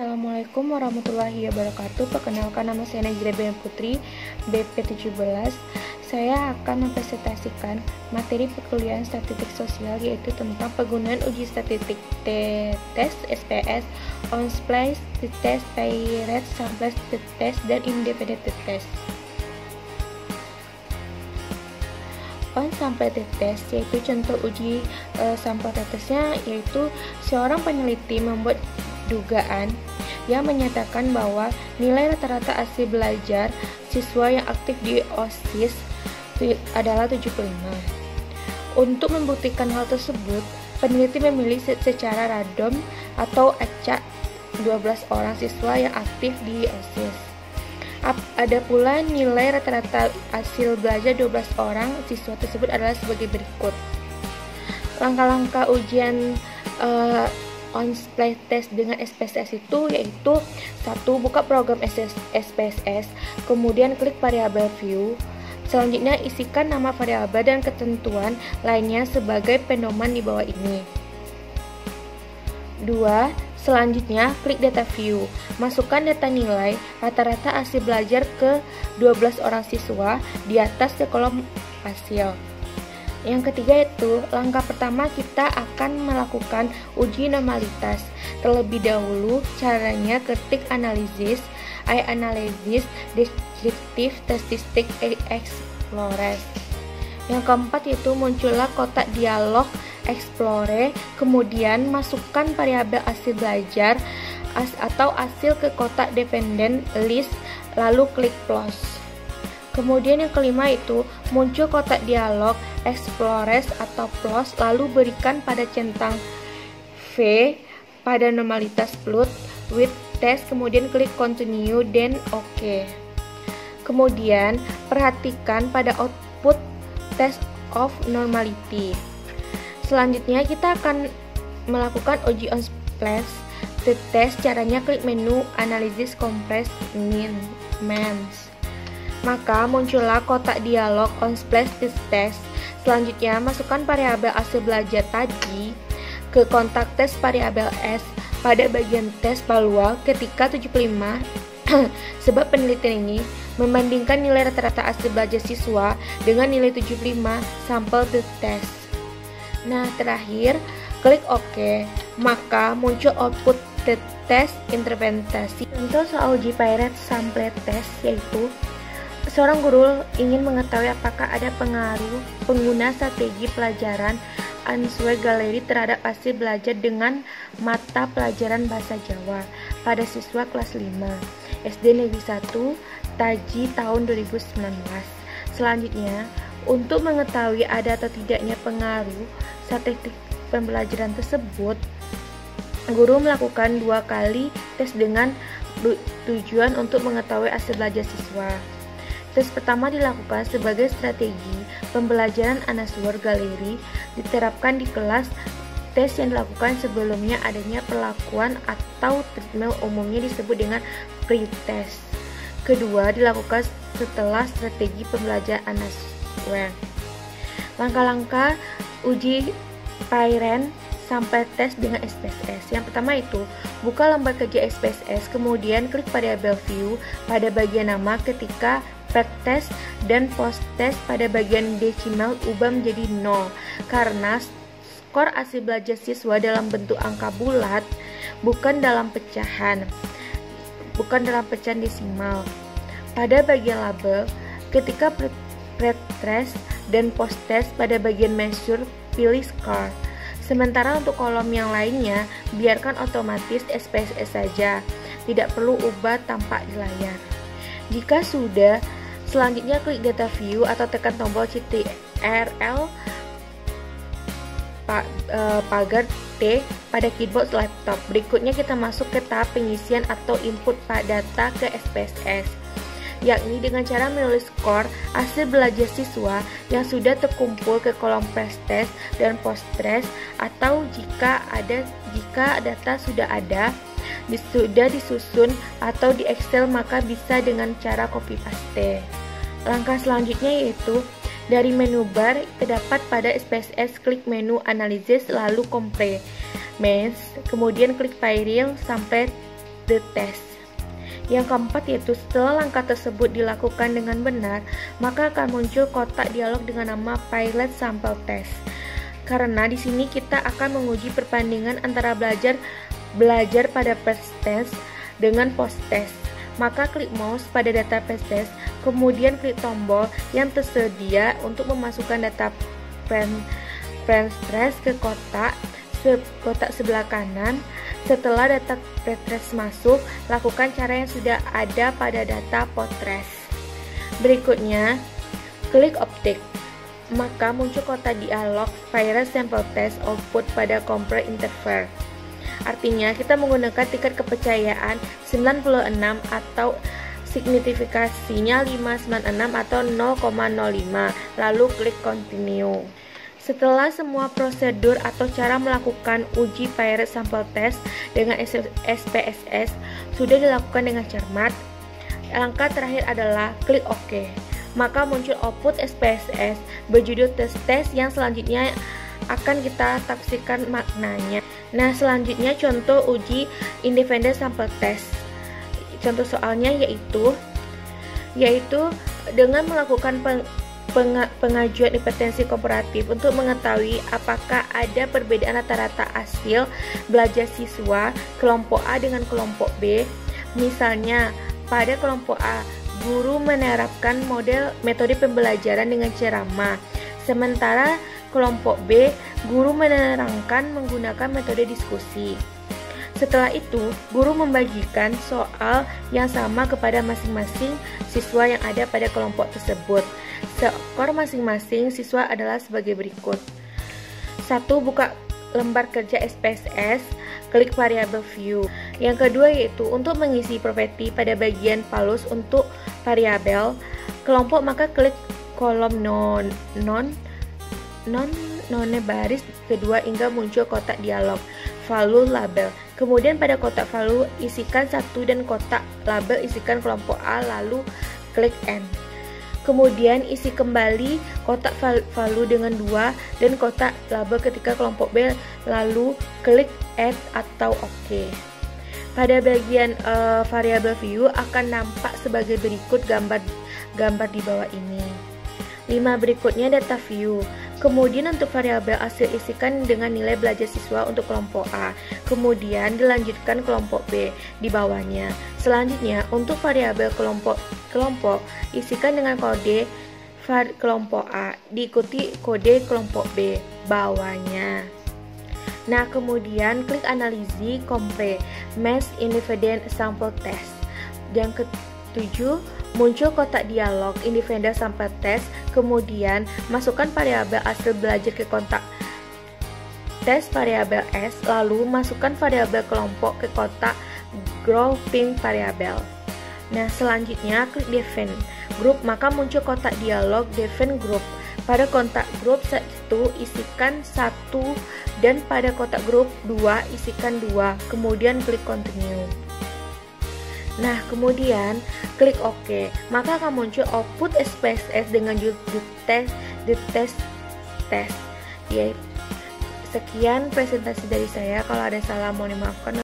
Assalamualaikum warahmatullahi wabarakatuh. Perkenalkan, nama saya Najila Bina Putri, BP17. Saya akan mempresentasikan materi perkuliahan statistik sosial, yaitu tentang penggunaan uji statistik t-test, SPS, on-splice t-test, paired sample t-test, dan independent t-test. On-sample t-test yaitu contoh uji sampel t-testnya, yaitu seorang peneliti membuat dugaan yang menyatakan bahwa nilai rata-rata hasil belajar siswa yang aktif di OSIS adalah 75. Untuk membuktikan hal tersebut, peneliti memilih secara random atau acak 12 orang siswa yang aktif di OSIS. Ada pula nilai rata-rata hasil belajar 12 orang siswa tersebut adalah sebagai berikut. Langkah-langkah ujian on-splice test dengan SPSS itu yaitu: 1. Buka program SPSS, kemudian klik variabel view. Selanjutnya isikan nama variabel dan ketentuan lainnya sebagai pedoman di bawah ini. 2. Selanjutnya klik data view. Masukkan data nilai rata-rata hasil belajar ke 12 orang siswa di atas ke kolom hasil. Yang ketiga itu, langkah pertama kita akan melakukan uji normalitas. Terlebih dahulu, caranya ketik analisis, iAnalysis, Descriptive Statistic Explorer. Yang keempat itu, muncullah kotak dialog Explorer, kemudian masukkan variabel hasil belajar atau hasil ke kotak dependent list, lalu klik close. Kemudian yang kelima itu, muncul kotak dialog Explorers atau plus, lalu berikan pada centang V pada normalitas plot with test, kemudian klik continue dan OK. Kemudian perhatikan pada output test of normality. Selanjutnya kita akan melakukan uji on-splice t-test. Caranya klik menu Analysis Compress Means. Maka muncullah kotak dialog on-splice t-test. Selanjutnya masukkan variabel hasil belajar tadi ke kontak tes variabel S pada bagian tes manual ketika 75. Sebab penelitian ini membandingkan nilai rata-rata hasil belajar siswa dengan nilai 75 sampel t-test. Nah, terakhir klik OK. Maka muncul output t-test interpretasi. Contoh soal uji paired sample test yaitu: seorang guru ingin mengetahui apakah ada pengaruh pengguna strategi pelajaran Answer Galeri terhadap hasil belajar dengan mata pelajaran bahasa Jawa pada siswa kelas 5 SD Negeri 1 Taji tahun 2019. Selanjutnya, untuk mengetahui ada atau tidaknya pengaruh strategi pembelajaran tersebut, guru melakukan 2 kali tes dengan tujuan untuk mengetahui hasil belajar siswa. Tes pertama dilakukan sebagai strategi pembelajaran Answer Galeri, diterapkan di kelas. Tes yang dilakukan sebelumnya adanya perlakuan atau treatment, umumnya disebut dengan pre-test. Kedua dilakukan setelah strategi pembelajaran Answer. Langkah-langkah uji paired sampai tes dengan SPSS. Yang pertama itu, buka lembar kerja SPSS, kemudian klik variabel view pada bagian nama ketika pre-test dan post-test pada bagian desimal ubah menjadi 0 karena skor hasil belajar siswa dalam bentuk angka bulat, bukan dalam pecahan desimal. Pada bagian label, ketika pre-test dan post-test pada bagian measure, pilih score. Sementara untuk kolom yang lainnya, biarkan otomatis SPSS saja, tidak perlu ubah tampak di layar. Jika sudah, selanjutnya klik data view atau tekan tombol Ctrl pagar T pada keyboard laptop. Berikutnya kita masuk ke tahap pengisian atau input data ke SPSS, yakni dengan cara menulis skor hasil belajar siswa yang sudah terkumpul ke kolom pre-test dan post-test, atau jika data sudah disusun atau di Excel, maka bisa dengan cara copy paste. Langkah selanjutnya yaitu dari menu bar terdapat pada SPSS, klik menu Analysis lalu Compress, kemudian klik Paired sampai the test. Yang keempat yaitu setelah langkah tersebut dilakukan dengan benar, maka akan muncul kotak dialog dengan nama pilot sample test. Karena di sini kita akan menguji perbandingan antara belajar pada pre-test dengan post-test. Maka klik mouse pada data pre-test, kemudian klik tombol yang tersedia untuk memasukkan data pre-test ke kotak sebelah kanan. Setelah data pre-test masuk, lakukan cara yang sudah ada pada data post-test. Berikutnya, klik Object. Maka muncul kotak dialog Pilot Sample Test Output pada Compare Interval. Artinya kita menggunakan tingkat kepercayaan 96 atau signifikasinya 596 atau 0,05, lalu klik Continue. Setelah semua prosedur atau cara melakukan uji pilot sample test dengan SPSS sudah dilakukan dengan cermat, langkah terakhir adalah klik OK. Maka muncul output SPSS berjudul test yang selanjutnya akan kita tafsirkan maknanya. Nah, selanjutnya contoh uji independent sample test. Contoh soalnya yaitu dengan melakukan pengajuan hipotesis komparatif untuk mengetahui apakah ada perbedaan rata-rata hasil belajar siswa kelompok A dengan kelompok B. Misalnya, pada kelompok A, guru menerapkan metode pembelajaran dengan ceramah, sementara kelompok B, guru menerangkan menggunakan metode diskusi. Setelah itu, guru membagikan soal yang sama kepada masing-masing siswa yang ada pada kelompok tersebut. Skor masing-masing siswa adalah sebagai berikut. 1. Buka lembar kerja SPSS, klik variabel view. Yang kedua yaitu untuk mengisi properti pada bagian palus untuk variabel kelompok, maka klik kolom non baris kedua hingga muncul kotak dialog value label. Kemudian pada kotak value isikan 1 dan kotak label isikan kelompok A, lalu klik N. Kemudian isi kembali kotak value dengan 2 dan kotak label ketika kelompok B, lalu klik add atau OK. Pada bagian variabel view akan nampak sebagai berikut gambar di bawah ini. 5. Berikutnya data view. Kemudian untuk variabel hasil isikan dengan nilai belajar siswa untuk kelompok A. Kemudian dilanjutkan kelompok B di bawahnya. Selanjutnya untuk variabel kelompok isikan dengan kode kelompok A diikuti kode kelompok B bawahnya. Nah, kemudian klik analisis compare match independent sample test. Yang ketujuh, muncul kotak dialog independent sample test. Kemudian masukkan variabel hasil belajar ke kotak tes variabel S, lalu masukkan variabel kelompok ke kotak grouping variabel. Nah, selanjutnya klik define group, maka muncul kotak dialog define group. Pada kotak grup 1 isikan 1 dan pada kotak grup 2 isikan 2. Kemudian klik continue. Nah, kemudian klik OK, maka akan muncul output SPSS dengan judul test. Ya, sekian presentasi dari saya. Kalau ada salah mohon dimaafkan.